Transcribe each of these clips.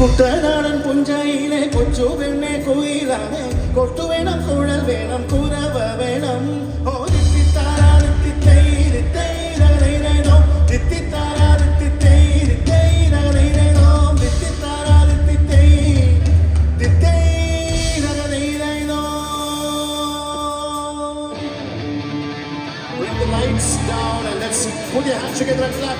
കുട്ടനാടൻ പുഞ്ചയിലെ കൊച്ചു പെണ്ണെ കുയിലാണ് കൊട്ടുവേണം കുഴൽ വേണം കുരവ വേണം ഓ Bring the lights down and let's put your hands together and clap.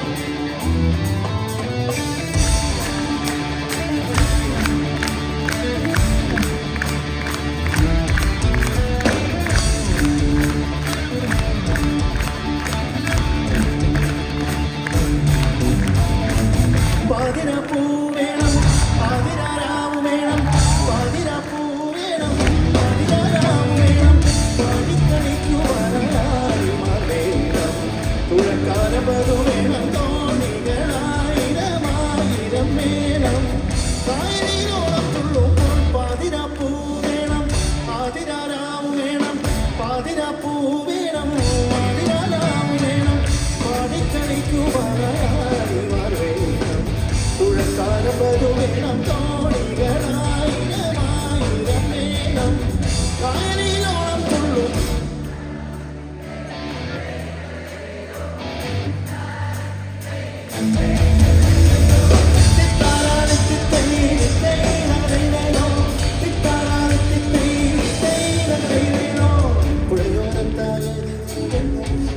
But